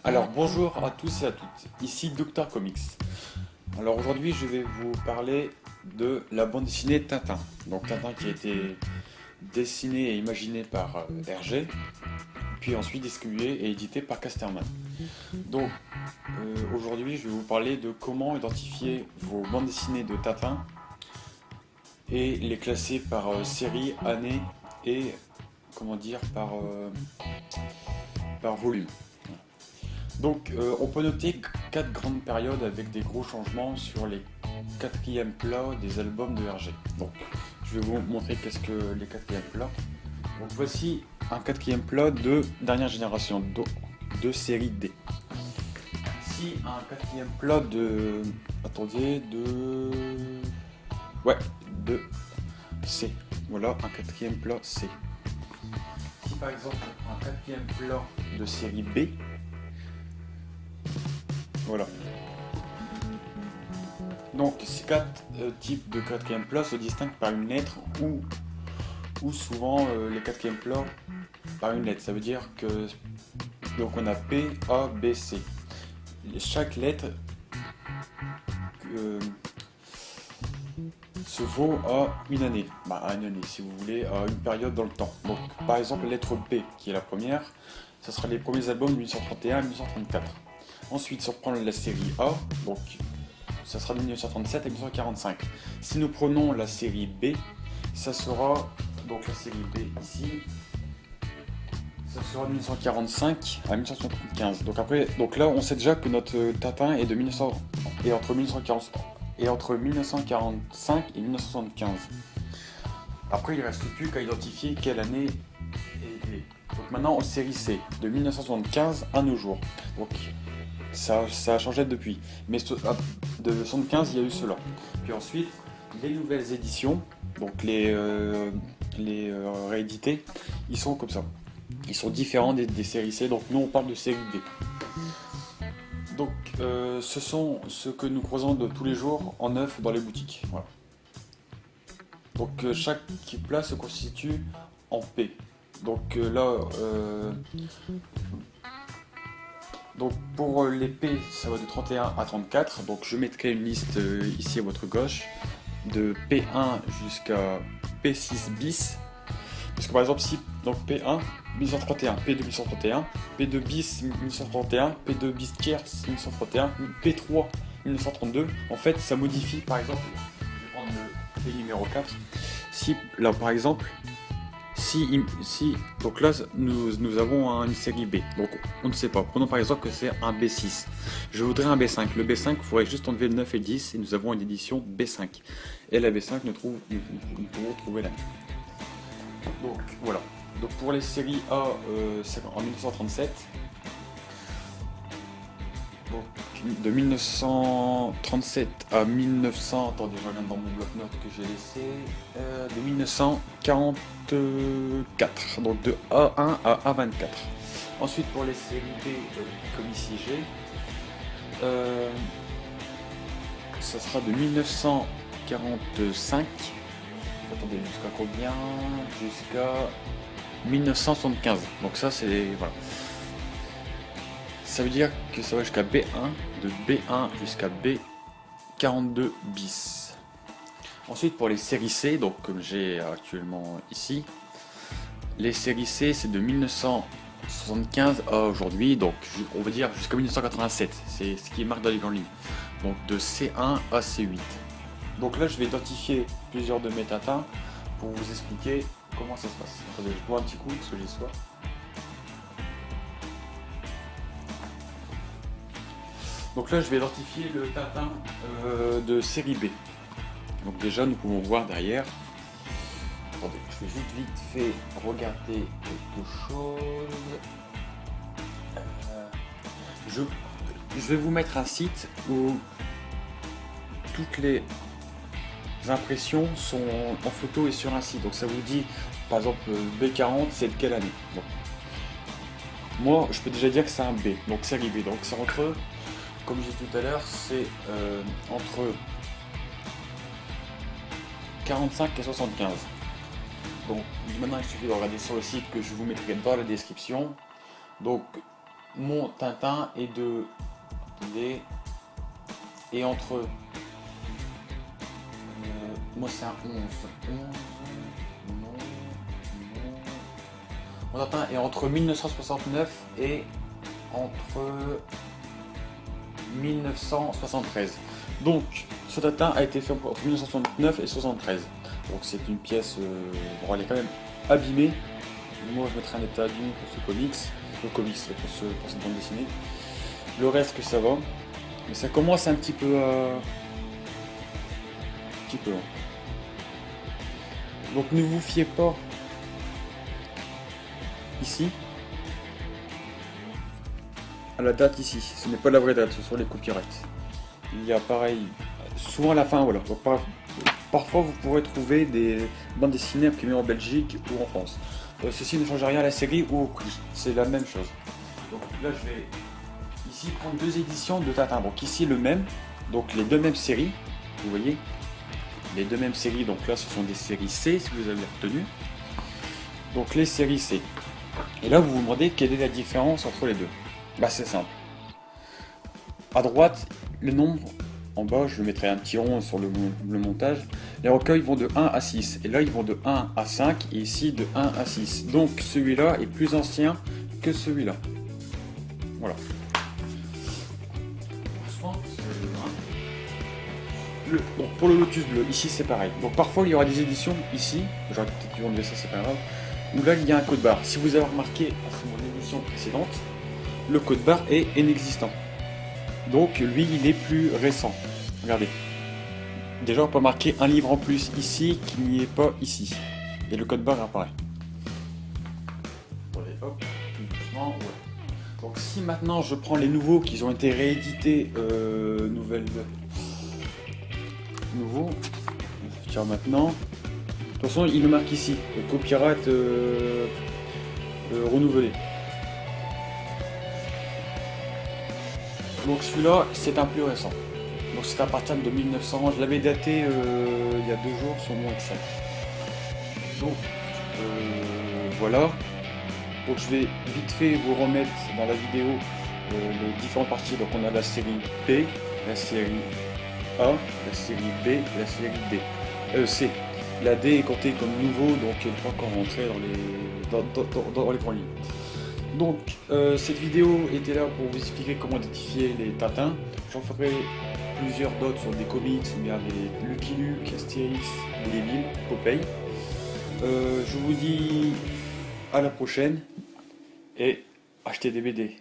Alors bonjour à tous et à toutes, ici Docteur Comics. Alors aujourd'hui je vais vous parler de la bande dessinée Tintin. Donc Tintin qui a été dessiné et imaginé par Hergé, puis ensuite distribué et édité par Casterman. Donc aujourd'hui je vais vous parler de comment identifier vos bandes dessinées de Tintin et les classer par série, année et comment dire par volume. Donc on peut noter 4 grandes périodes avec des gros changements sur les quatrièmes plats des albums de Hergé. Donc je vais vous montrer qu'est-ce que les quatrièmes plats. Donc voici un quatrième plat de dernière génération, de série D. Ici un quatrième plat de... Attendez, Ouais, de C. Voilà un quatrième plat C. Si par exemple un quatrième plat de série B, voilà. Donc ces 4 types de quatrième plat se distinguent par une lettre ou souvent les quatrièmes plats par une lettre. Ça veut dire que donc on a P, A, B, C. Chaque lettre se vaut à une année. À une année si vous voulez, à une période dans le temps. Donc par exemple la lettre P qui est la première, ce sera les premiers albums de 1831 à 1934. Ensuite, si on prend la série A, donc ça sera de 1937 à 1945. Si nous prenons la série B, ça sera, donc la série B ici, ça sera de 1945 à 1975. Donc là, on sait déjà que notre Tintin est de 1900 et entre 1940 et entre 1945 et 1975. Après, il ne reste plus qu'à identifier quelle année est. Donc maintenant, en série C, de 1975 à nos jours. Donc ça a changé depuis. Mais de 75, il y a eu cela. Puis ensuite, les nouvelles éditions, donc les réédités, ils sont comme ça. Ils sont différents des séries C. Donc nous, on parle de série D. Donc ce sont ceux que nous croisons de tous les jours en neuf dans les boutiques. Voilà. Donc chaque plat se constitue en P. Donc là... Donc pour les P, ça va de 31 à 34. Donc je mettrai une liste ici à votre gauche de P1 jusqu'à P6 bis. Parce que par exemple, si donc P1 1931, P2 1931, P2 bis 1931, P2 bis tiers 1931, P3 1932, en fait ça modifie. Par exemple, je vais prendre le P numéro 4. Si là par exemple, donc là nous avons une série B, donc on ne sait pas. Prenons par exemple que c'est un B6. Je voudrais un B5. Le B5, il faudrait juste enlever le 9 et 10 et nous avons une édition B5. Et la B5, nous pouvons trouver la même. Donc voilà. Donc pour les séries A, c'est en 1937. Donc de 1937 à 1900, attendez, je regarde dans mon bloc-notes que j'ai laissé, de 1944, donc de A1 à A24. Ensuite pour les séries B, comme ici j'ai, ça sera de 1945, attendez, jusqu'à combien? Jusqu'à 1975, donc ça c'est, voilà. Ça veut dire que ça va jusqu'à B1, de B1 jusqu'à B42 bis. Ensuite pour les séries C, donc comme j'ai actuellement ici, les séries C c'est de 1975 à aujourd'hui, donc on va dire jusqu'à 1987, c'est ce qui est marqué dans les grandes lignes. Donc de C1 à C8. Donc là je vais identifier plusieurs de mes Tintins pour vous expliquer comment ça se passe. Attendez, je bois un petit coup parce que j'ai soif. Donc là je vais identifier le Tintin de série B. Donc déjà nous pouvons voir derrière. Attendez, je vais juste vite fait regarder quelque chose. Je vais vous mettre un site où toutes les impressions sont en photo et sur un site. Donc ça vous dit par exemple B40 c'est de quelle année. Bon. Moi je peux déjà dire que c'est un B, donc série B. Donc c'est entre, comme j'ai dit tout à l'heure, c'est entre 45 et 75. Donc maintenant il suffit de regarder sur le site que je vous mettrai dans la description. Donc mon Tintin est de... Attendez. Et entre... moi c'est un 11. 11... Non. Mon Tintin est entre 1969 et entre 1973. Donc ce Tintin a été fait entre 1969 et 73. Donc c'est une pièce... bon, elle est quand même abîmée. Moi je mettrai un état abîmé pour ce comics. Le comics pour cette bande dessinée. Le reste que ça va. Mais ça commence un petit peu à... Un petit peu. Donc ne vous fiez pas ici à la date ici. Ce n'est pas la vraie date, ce sont les copyrights. Il y a pareil, souvent à la fin, voilà. Parfois vous pourrez trouver des bandes dessinées imprimées en Belgique ou en France. Ceci ne change rien à la série ou au prix, c'est la même chose. Donc là je vais ici prendre deux éditions de Tintin. Donc ici le même, donc les deux mêmes séries, vous voyez, les deux mêmes séries. Donc là ce sont des séries C si vous avez retenu. Donc les séries C. Et là vous vous demandez quelle est la différence entre les deux. Bah c'est simple. À droite le nombre, en bas je mettrai un petit rond sur le montage. Les recueils vont de 1 à 6 et là ils vont de 1 à 5 et ici de 1 à 6. Donc celui-là est plus ancien que celui-là. Voilà. Bon, pour le Lotus bleu, ici c'est pareil. Donc parfois il y aura des éditions ici, j'aurais peut-être dû enlever ça, c'est pas grave, où là il y a un code barre. Si vous avez remarqué à mon édition précédente, le code barre est inexistant. Donc lui il est plus récent. Regardez. Déjà on peut marquer un livre en plus ici qui n'y est pas ici. Et le code barre apparaît. Allez, hop, tout doucement, ouais. Donc si maintenant je prends les nouveaux qui ont été réédités, nouveau, tiens maintenant. De toute façon il le marque ici, le copyright renouvelé. Donc celui-là c'est un plus récent. Donc c'est à partir de 1900, je l'avais daté il y a 2 jours sur mon Excel. Donc voilà. Donc je vais vite fait vous remettre dans la vidéo les différentes parties. Donc on a la série P, la série A, la série B, la série D. C. La D est comptée comme nouveau, donc elle n'est pas encore rentrée dans les grandes lignes. Donc cette vidéo était là pour vous expliquer comment identifier les Tintins. J'en ferai plusieurs d'autres sur des comics, bien des Lucky Luke, Astérix, les Bill, Popeye. Je vous dis à la prochaine et achetez des BD.